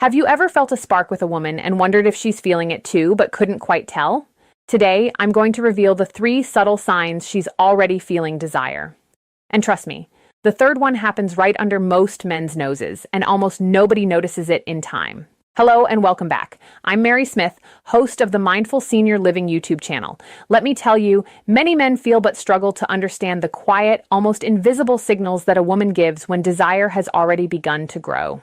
Have you ever felt a spark with a woman and wondered if she's feeling it too, but couldn't quite tell? Today, I'm going to reveal the 3 subtle signs she's already feeling desire. And trust me, the third one happens right under most men's noses, and almost nobody notices it in time. Hello and welcome back. I'm Mary Smith, host of the Mindful Senior Living YouTube channel. Let me tell you, many men feel but struggle to understand the quiet, almost invisible signals that a woman gives when desire has already begun to grow.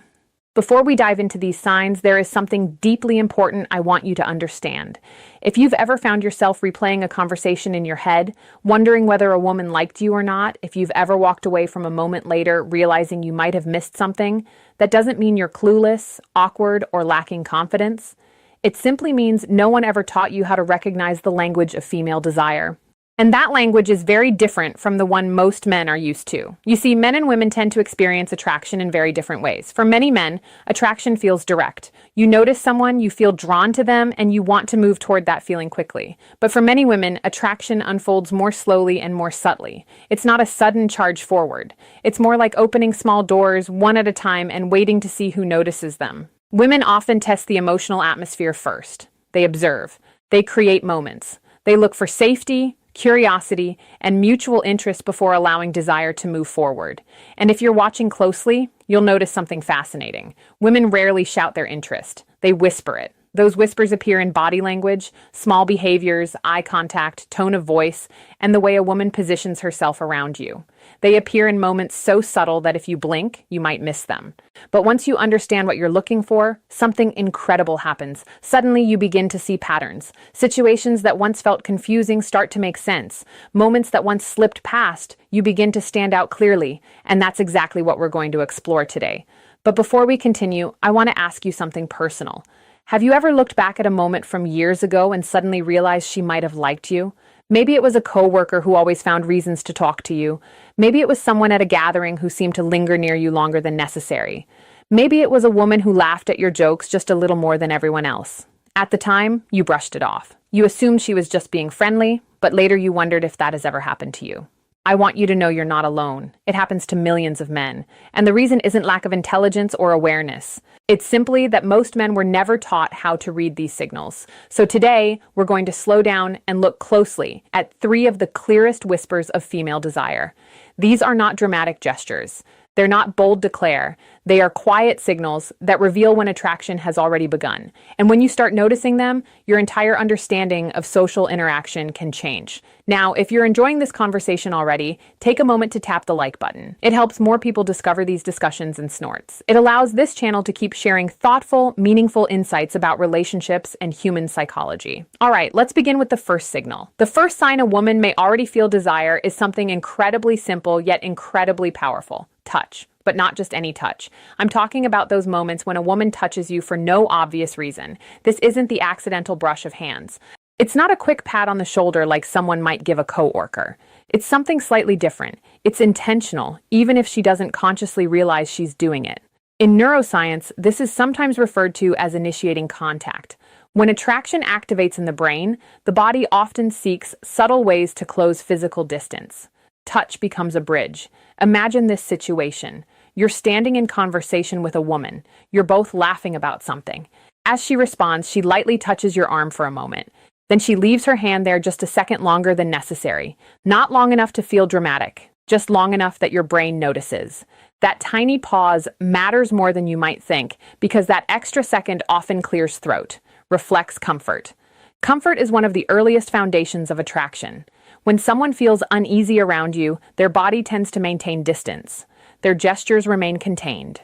Before we dive into these signs, there is something deeply important I want you to understand. If you've ever found yourself replaying a conversation in your head, wondering whether a woman liked you or not, if you've ever walked away from a moment later realizing you might have missed something, that doesn't mean you're clueless, awkward, or lacking confidence. It simply means no one ever taught you how to recognize the language of female desire. And that language is very different from the one most men are used to. You see, men and women tend to experience attraction in very different ways. For many men, attraction feels direct. You notice someone, you feel drawn to them, and you want to move toward that feeling quickly. But for many women, attraction unfolds more slowly and more subtly. It's not a sudden charge forward. It's more like opening small doors one at a time and waiting to see who notices them. Women often test the emotional atmosphere first. They observe. They create moments. They look for safety, curiosity, and mutual interest before allowing desire to move forward. And if you're watching closely, you'll notice something fascinating. Women rarely shout their interest. They whisper it. Those whispers appear in body language, small behaviors, eye contact, tone of voice, and the way a woman positions herself around you. They appear in moments so subtle that if you blink, you might miss them. But once you understand what you're looking for, something incredible happens. Suddenly, you begin to see patterns. Situations that once felt confusing start to make sense. Moments that once slipped past, you begin to stand out clearly. And that's exactly what we're going to explore today. But before we continue, I want to ask you something personal. Have you ever looked back at a moment from years ago and suddenly realized she might have liked you? Maybe it was a coworker who always found reasons to talk to you. Maybe it was someone at a gathering who seemed to linger near you longer than necessary. Maybe it was a woman who laughed at your jokes just a little more than everyone else. At the time, you brushed it off. You assumed she was just being friendly, but later you wondered if that has ever happened to you. I want you to know you're not alone. It happens to millions of men. And the reason isn't lack of intelligence or awareness. It's simply that most men were never taught how to read these signals. So today, we're going to slow down and look closely at 3 of the clearest whispers of female desire. These are not dramatic gestures. They're not bold declare. They are quiet signals that reveal when attraction has already begun. And when you start noticing them, your entire understanding of social interaction can change. Now, if you're enjoying this conversation already, take a moment to tap the like button. It helps more people discover these discussions and snorts. It allows this channel to keep sharing thoughtful, meaningful insights about relationships and human psychology. All right, let's begin with the first signal. The first sign a woman may already feel desire is something incredibly simple yet incredibly powerful. Touch. But not just any touch. I'm talking about those moments when a woman touches you for no obvious reason. This isn't the accidental brush of hands. It's not a quick pat on the shoulder like someone might give a coworker. It's something slightly different. It's intentional, even if she doesn't consciously realize she's doing it. In neuroscience, this is sometimes referred to as initiating contact. When attraction activates in the brain, the body often seeks subtle ways to close physical distance. Touch becomes a bridge. Imagine this situation. You're standing in conversation with a woman. You're both laughing about something. As she responds, she lightly touches your arm for a moment. Then she leaves her hand there just a second longer than necessary. Not long enough to feel dramatic, just long enough that your brain notices. That tiny pause matters more than you might think because that extra second often clears throat, reflects comfort. Comfort is one of the earliest foundations of attraction. When someone feels uneasy around you, their body tends to maintain distance. Their gestures remain contained.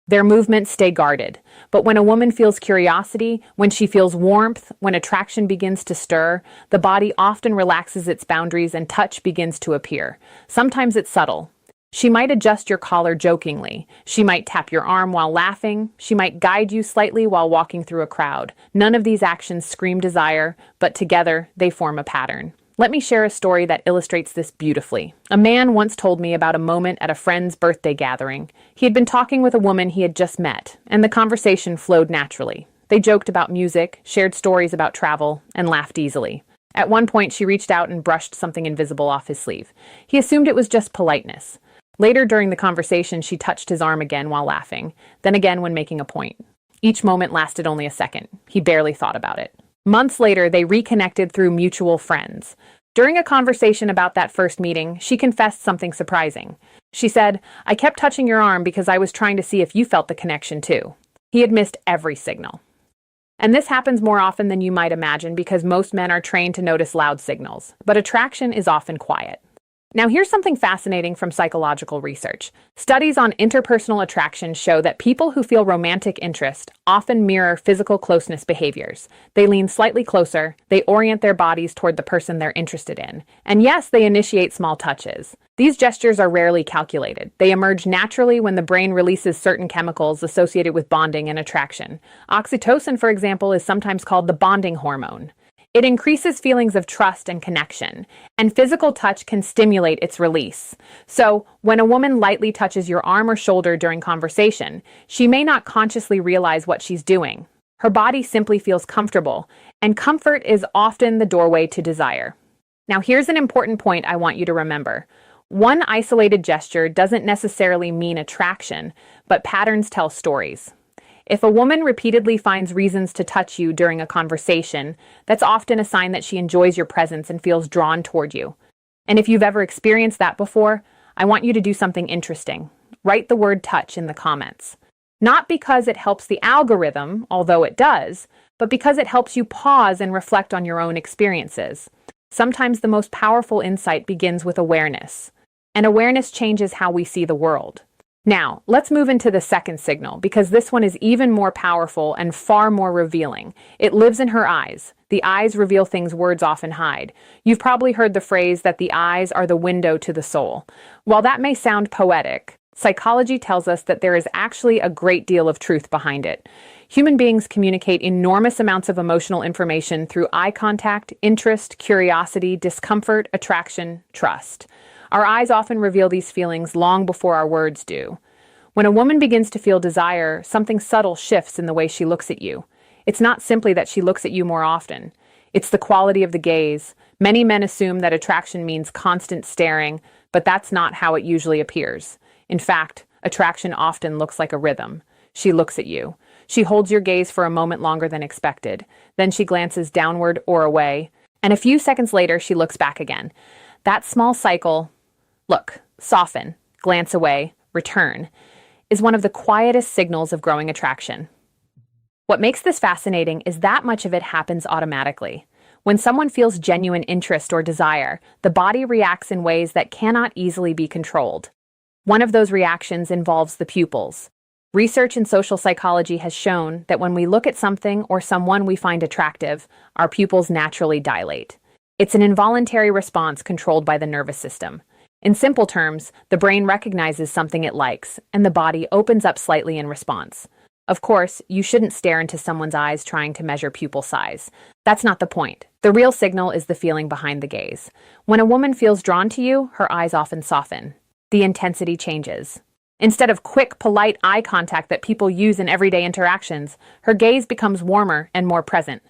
Their movements stay guarded. But when a woman feels curiosity, when she feels warmth, when attraction begins to stir, the body often relaxes its boundaries and touch begins to appear. Sometimes it's subtle. She might adjust your collar jokingly. She might tap your arm while laughing. She might guide you slightly while walking through a crowd. None of these actions scream desire, but together they form a pattern. Let me share a story that illustrates this beautifully. A man once told me about a moment at a friend's birthday gathering. He had been talking with a woman he had just met, and the conversation flowed naturally. They joked about music, shared stories about travel, and laughed easily. At one point, she reached out and brushed something invisible off his sleeve. He assumed it was just politeness. Later during the conversation, she touched his arm again while laughing, then again when making a point. Each moment lasted only a second. He barely thought about it. Months later, they reconnected through mutual friends. During a conversation about that first meeting, she confessed something surprising. She said, "I kept touching your arm because I was trying to see if you felt the connection too." He had missed every signal. And this happens more often than you might imagine because most men are trained to notice loud signals, but attraction is often quiet. Now, here's something fascinating from psychological research. Studies on interpersonal attraction show that people who feel romantic interest often mirror physical closeness behaviors. They lean slightly closer, they orient their bodies toward the person they're interested in, and yes, they initiate small touches. These gestures are rarely calculated. They emerge naturally when the brain releases certain chemicals associated with bonding and attraction. Oxytocin, for example, is sometimes called the bonding hormone. It increases feelings of trust and connection, and physical touch can stimulate its release. So, when a woman lightly touches your arm or shoulder during conversation, she may not consciously realize what she's doing. Her body simply feels comfortable, and comfort is often the doorway to desire. Now, here's an important point I want you to remember. One isolated gesture doesn't necessarily mean attraction, but patterns tell stories. If a woman repeatedly finds reasons to touch you during a conversation, that's often a sign that she enjoys your presence and feels drawn toward you. And if you've ever experienced that before, I want you to do something interesting. Write the word touch in the comments. Not because it helps the algorithm, although it does, but because it helps you pause and reflect on your own experiences. Sometimes the most powerful insight begins with awareness, and awareness changes how we see the world. Now, let's move into the second signal, because this one is even more powerful and far more revealing. It lives in her eyes. The eyes reveal things words often hide. You've probably heard the phrase that the eyes are the window to the soul. While that may sound poetic, psychology tells us that there is actually a great deal of truth behind it. Human beings communicate enormous amounts of emotional information through eye contact, interest, curiosity, discomfort, attraction, trust. Our eyes often reveal these feelings long before our words do. When a woman begins to feel desire, something subtle shifts in the way she looks at you. It's not simply that she looks at you more often. It's the quality of the gaze. Many men assume that attraction means constant staring, but that's not how it usually appears. In fact, attraction often looks like a rhythm. She looks at you. She holds your gaze for a moment longer than expected. Then she glances downward or away, and a few seconds later she looks back again. That small cycle, look, soften, glance away, return, is one of the quietest signals of growing attraction. What makes this fascinating is that much of it happens automatically. When someone feels genuine interest or desire, the body reacts in ways that cannot easily be controlled. One of those reactions involves the pupils. Research in social psychology has shown that when we look at something or someone we find attractive, our pupils naturally dilate. It's an involuntary response controlled by the nervous system. In simple terms, the brain recognizes something it likes, and the body opens up slightly in response. Of course, you shouldn't stare into someone's eyes trying to measure pupil size. That's not the point. The real signal is the feeling behind the gaze. When a woman feels drawn to you, her eyes often soften. The intensity changes. Instead of quick, polite eye contact that people use in everyday interactions, her gaze becomes warmer and more present.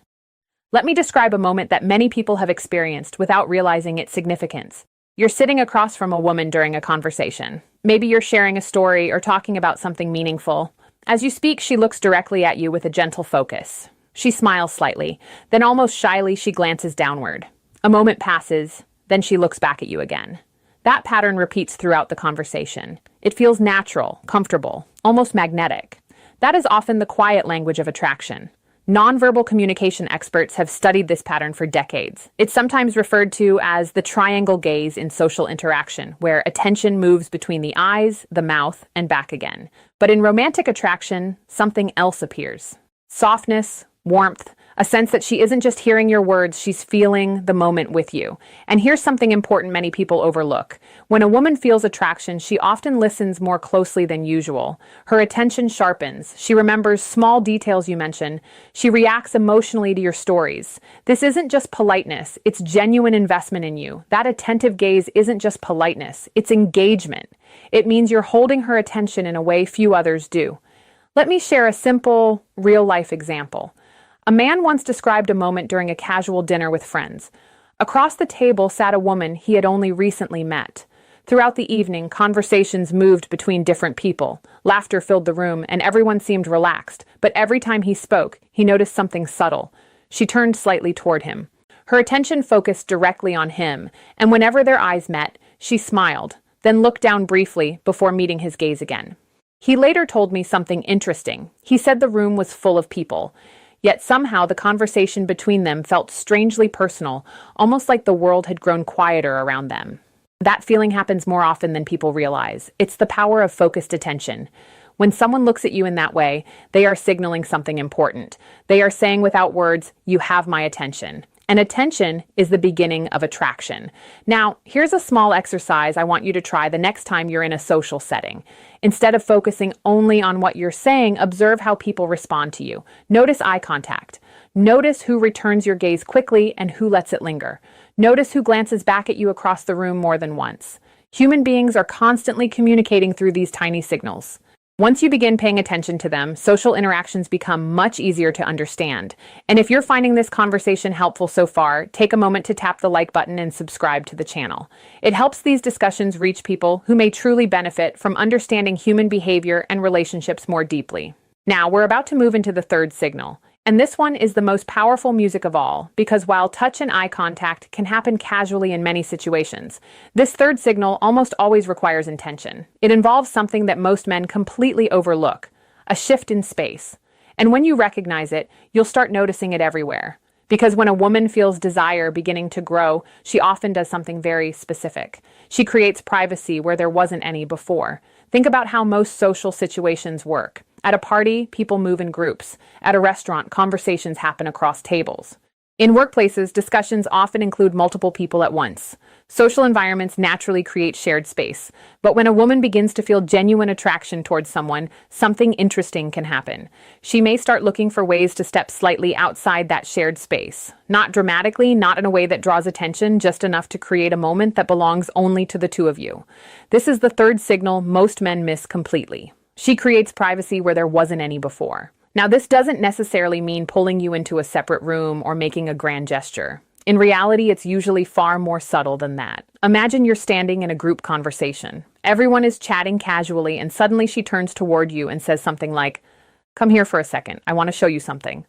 Let me describe a moment that many people have experienced without realizing its significance. You're sitting across from a woman during a conversation. Maybe you're sharing a story or talking about something meaningful. As you speak, she looks directly at you with a gentle focus. She smiles slightly, then almost shyly she glances downward. A moment passes, then she looks back at you again. That pattern repeats throughout the conversation. It feels natural, comfortable, almost magnetic. That is often the quiet language of attraction. Nonverbal communication experts have studied this pattern for decades. It's sometimes referred to as the triangle gaze in social interaction, where attention moves between the eyes, the mouth, and back again. But in romantic attraction, something else appears. Softness, warmth, a sense that she isn't just hearing your words, she's feeling the moment with you. And here's something important many people overlook. When a woman feels attraction, she often listens more closely than usual. Her attention sharpens. She remembers small details you mention. She reacts emotionally to your stories. This isn't just politeness, it's genuine investment in you. That attentive gaze isn't just politeness, it's engagement. It means you're holding her attention in a way few others do. Let me share a simple, real-life example. A man once described a moment during a casual dinner with friends. Across the table sat a woman he had only recently met. Throughout the evening, conversations moved between different people. Laughter filled the room, and everyone seemed relaxed, but every time he spoke, he noticed something subtle. She turned slightly toward him. Her attention focused directly on him, and whenever their eyes met, she smiled, then looked down briefly before meeting his gaze again. He later told me something interesting. He said the room was full of people, yet somehow the conversation between them felt strangely personal, almost like the world had grown quieter around them. That feeling happens more often than people realize. It's the power of focused attention. When someone looks at you in that way, they are signaling something important. They are saying without words, "You have my attention." And attention is the beginning of attraction. Now, here's a small exercise I want you to try the next time you're in a social setting. Instead of focusing only on what you're saying, observe how people respond to you. Notice eye contact. Notice who returns your gaze quickly and who lets it linger. Notice who glances back at you across the room more than once. Human beings are constantly communicating through these tiny signals. Once you begin paying attention to them, social interactions become much easier to understand. And if you're finding this conversation helpful so far, take a moment to tap the like button and subscribe to the channel. It helps these discussions reach people who may truly benefit from understanding human behavior and relationships more deeply. Now, we're about to move into the third signal. And this one is the most powerful music of all, because while touch and eye contact can happen casually in many situations, this third signal almost always requires intention. It involves something that most men completely overlook, a shift in space. And when you recognize it, you'll start noticing it everywhere. Because when a woman feels desire beginning to grow, she often does something very specific. She creates privacy where there wasn't any before. Think about how most social situations work. At a party, people move in groups. At a restaurant, conversations happen across tables. In workplaces, discussions often include multiple people at once. Social environments naturally create shared space. But when a woman begins to feel genuine attraction towards someone, something interesting can happen. She may start looking for ways to step slightly outside that shared space. Not dramatically, not in a way that draws attention, just enough to create a moment that belongs only to the two of you. This is the third signal most men miss completely. She creates privacy where there wasn't any before. Now, this doesn't necessarily mean pulling you into a separate room or making a grand gesture. In reality, it's usually far more subtle than that. Imagine you're standing in a group conversation. Everyone is chatting casually, and suddenly she turns toward you and says something like, "Come here for a second. I want to show you something."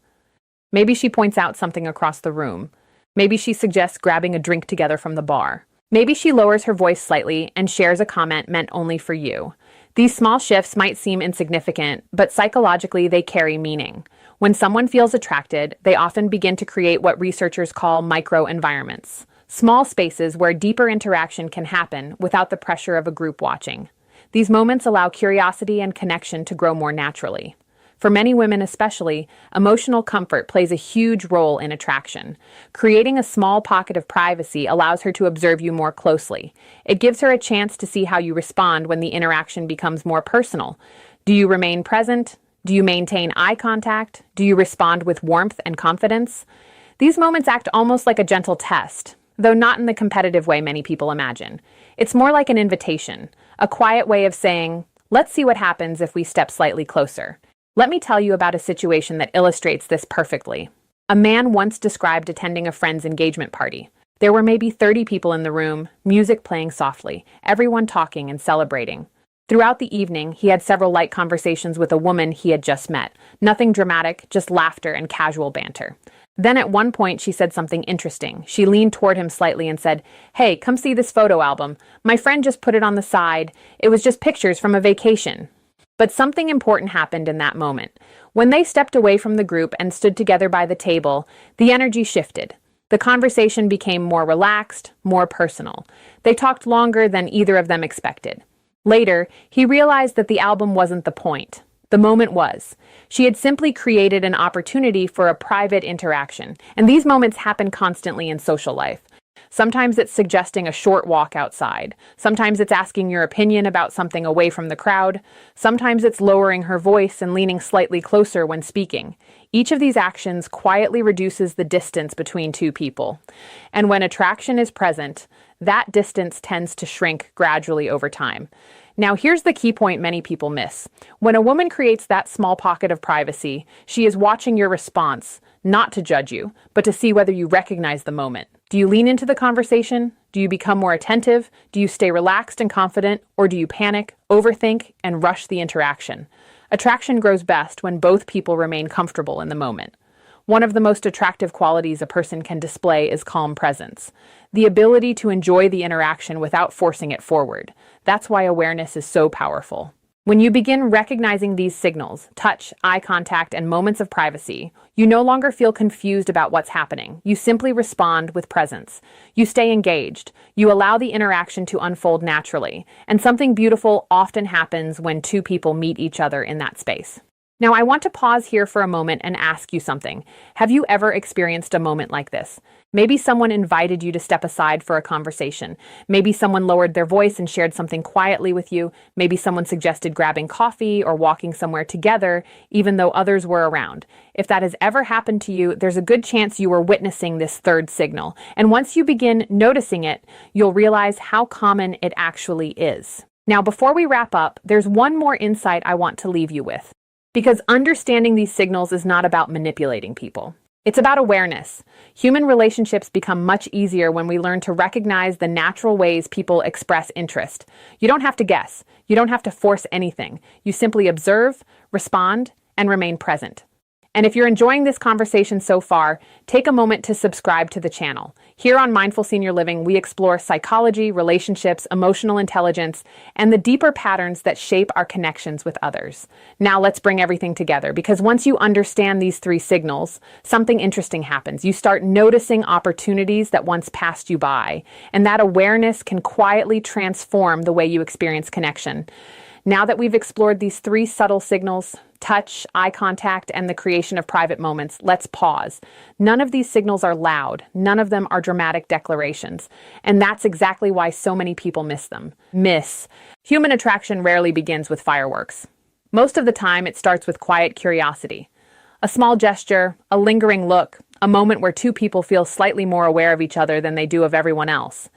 Maybe she points out something across the room. Maybe she suggests grabbing a drink together from the bar. Maybe she lowers her voice slightly and shares a comment meant only for you. These small shifts might seem insignificant, but psychologically they carry meaning. When someone feels attracted, they often begin to create what researchers call microenvironments, small spaces where deeper interaction can happen without the pressure of a group watching. These moments allow curiosity and connection to grow more naturally. For many women especially, emotional comfort plays a huge role in attraction. Creating a small pocket of privacy allows her to observe you more closely. It gives her a chance to see how you respond when the interaction becomes more personal. Do you remain present? Do you maintain eye contact? Do you respond with warmth and confidence? These moments act almost like a gentle test, though not in the competitive way many people imagine. It's more like an invitation, a quiet way of saying, "Let's see what happens if we step slightly closer." Let me tell you about a situation that illustrates this perfectly. A man once described attending a friend's engagement party. There were maybe 30 people in the room, music playing softly, everyone talking and celebrating. Throughout the evening, he had several light conversations with a woman he had just met. Nothing dramatic, just laughter and casual banter. Then at one point, she said something interesting. She leaned toward him slightly and said, "Hey, come see this photo album. My friend just put it on the side. It was just pictures from a vacation." But something important happened in that moment. When they stepped away from the group and stood together by the table, the energy shifted. The conversation became more relaxed, more personal. They talked longer than either of them expected. Later, he realized that the album wasn't the point. The moment was. She had simply created an opportunity for a private interaction, and these moments happen constantly in social life. Sometimes it's suggesting a short walk outside. Sometimes it's asking your opinion about something away from the crowd. Sometimes it's lowering her voice and leaning slightly closer when speaking. Each of these actions quietly reduces the distance between two people. And when attraction is present, that distance tends to shrink gradually over time. Now, here's the key point many people miss. When a woman creates that small pocket of privacy, she is watching your response, not to judge you, but to see whether you recognize the moment. Do you lean into the conversation? Do Do you become more attentive? Do you stay relaxed and confident? Or do you panic, overthink, and rush the interaction? Attraction grows best when both people remain comfortable in the moment. One of the most attractive qualities a person can display is calm presence, the ability to enjoy the interaction without forcing it forward. That's why awareness is so powerful. When you begin recognizing these signals, touch, eye contact, and moments of privacy, you no longer feel confused about what's happening. You simply respond with presence. You stay engaged. You allow the interaction to unfold naturally. And something beautiful often happens when two people meet each other in that space. Now, I want to pause here for a moment and ask you something. Have you ever experienced a moment like this? Maybe someone invited you to step aside for a conversation. Maybe someone lowered their voice and shared something quietly with you. Maybe someone suggested grabbing coffee or walking somewhere together, even though others were around. If that has ever happened to you, there's a good chance you were witnessing this third signal. And once you begin noticing it, you'll realize how common it actually is. Now, before we wrap up, there's one more insight I want to leave you with. Because understanding these signals is not about manipulating people. It's about awareness. Human relationships become much easier when we learn to recognize the natural ways people express interest. You don't have to guess. You don't have to force anything. You simply observe, respond, and remain present. And if you're enjoying this conversation so far, take a moment to subscribe to the channel. Here on Mindful Senior Living, we explore psychology, relationships, emotional intelligence, and the deeper patterns that shape our connections with others. Now let's bring everything together, because once you understand these three signals, something interesting happens. You start noticing opportunities that once passed you by, and that awareness can quietly transform the way you experience connection. Now that we've explored these three subtle signals, touch, eye contact, and the creation of private moments, let's pause. None of these signals are loud. None of them are dramatic declarations. And that's exactly why so many people miss them. Human attraction rarely begins with fireworks. Most of the time, it starts with quiet curiosity. A small gesture, a lingering look, a moment where two people feel slightly more aware of each other than they do of everyone else.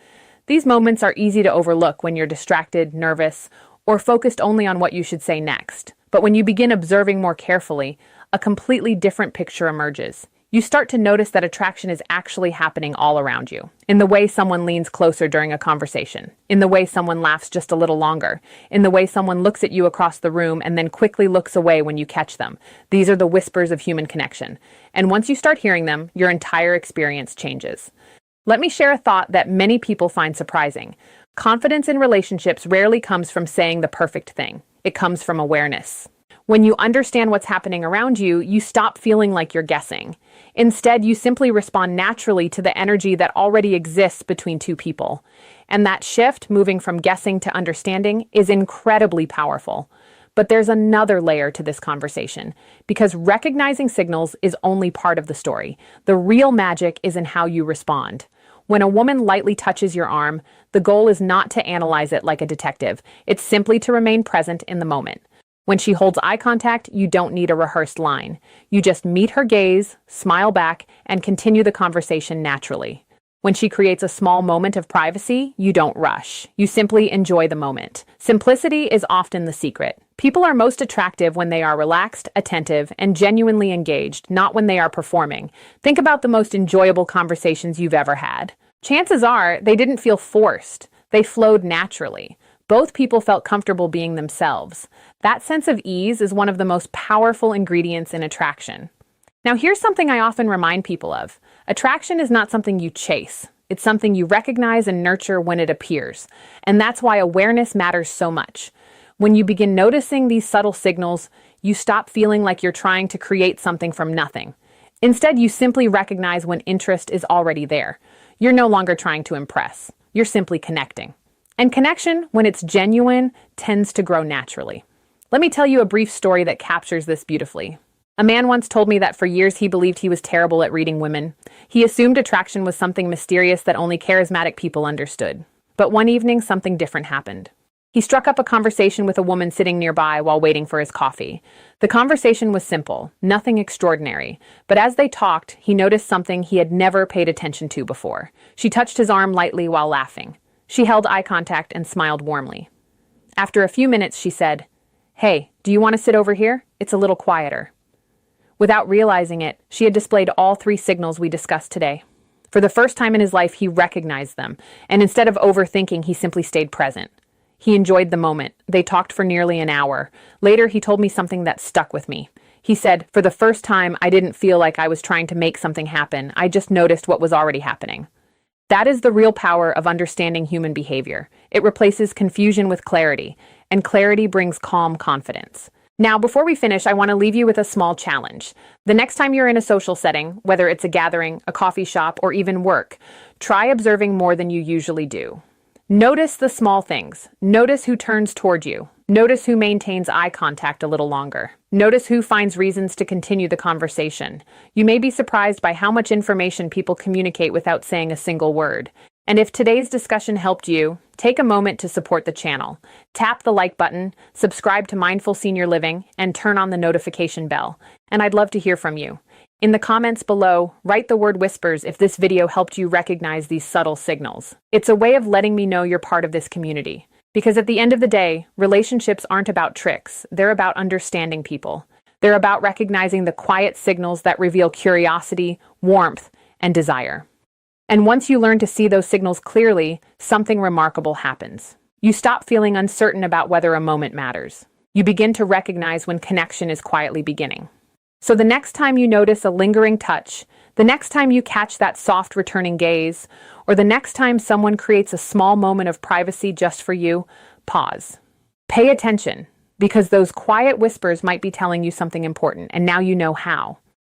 These moments are easy to overlook when you're distracted, nervous, or focused only on what you should say next. But when you begin observing more carefully, a completely different picture emerges. You start to notice that attraction is actually happening all around you. In the way someone leans closer during a conversation, in the way someone laughs just a little longer, in the way someone looks at you across the room and then quickly looks away when you catch them. These are the whispers of human connection. And once you start hearing them, your entire experience changes. Let me share a thought that many people find surprising. Confidence in relationships rarely comes from saying the perfect thing. It comes from awareness. When you understand what's happening around you, you stop feeling like you're guessing. Instead, you simply respond naturally to the energy that already exists between two people. And that shift, moving from guessing to understanding, is incredibly powerful. But there's another layer to this conversation, because recognizing signals is only part of the story. The real magic is in how you respond. When a woman lightly touches your arm, the goal is not to analyze it like a detective. It's simply to remain present in the moment. When she holds eye contact, you don't need a rehearsed line. You just meet her gaze, smile back, and continue the conversation naturally. When she creates a small moment of privacy, you don't rush. You simply enjoy the moment. Simplicity is often the secret. People are most attractive when they are relaxed, attentive, and genuinely engaged, not when they are performing. Think about the most enjoyable conversations you've ever had. Chances are they didn't feel forced. They flowed naturally. Both people felt comfortable being themselves. That sense of ease is one of the most powerful ingredients in attraction. Now, here's something I often remind people of. Attraction is not something you chase. It's something you recognize and nurture when it appears. And that's why awareness matters so much. When you begin noticing these subtle signals, you stop feeling like you're trying to create something from nothing. Instead, you simply recognize when interest is already there. You're no longer trying to impress. You're simply connecting. And connection, when it's genuine, tends to grow naturally. Let me tell you a brief story that captures this beautifully. A man once told me that for years he believed he was terrible at reading women. He assumed attraction was something mysterious that only charismatic people understood. But one evening, something different happened. He struck up a conversation with a woman sitting nearby while waiting for his coffee. The conversation was simple, nothing extraordinary, but as they talked, he noticed something he had never paid attention to before. She touched his arm lightly while laughing. She held eye contact and smiled warmly. After a few minutes, she said, "Hey, do you want to sit over here? It's a little quieter." Without realizing it, she had displayed all three signals we discussed today. For the first time in his life, he recognized them, and instead of overthinking, he simply stayed present. He enjoyed the moment. They talked for nearly an hour. Later, he told me something that stuck with me. He said, "For the first time, I didn't feel like I was trying to make something happen. I just noticed what was already happening." That is the real power of understanding human behavior. It replaces confusion with clarity, and clarity brings calm confidence. Now, before we finish, I want to leave you with a small challenge. The next time you're in a social setting, whether it's a gathering, a coffee shop, or even work, try observing more than you usually do. Notice the small things. Notice who turns toward you. Notice who maintains eye contact a little longer. Notice who finds reasons to continue the conversation. You may be surprised by how much information people communicate without saying a single word. And if today's discussion helped you, take a moment to support the channel. Tap the like button, subscribe to Mindful Senior Living, and turn on the notification bell. And I'd love to hear from you. In the comments below, write the word whispers if this video helped you recognize these subtle signals. It's a way of letting me know you're part of this community. Because at the end of the day, relationships aren't about tricks. They're about understanding people. They're about recognizing the quiet signals that reveal curiosity, warmth, and desire. And once you learn to see those signals clearly, something remarkable happens. You stop feeling uncertain about whether a moment matters. You begin to recognize when connection is quietly beginning. So the next time you notice a lingering touch, the next time you catch that soft returning gaze, or the next time someone creates a small moment of privacy just for you, pause. Pay attention, because those quiet whispers might be telling you something important, and now you know how.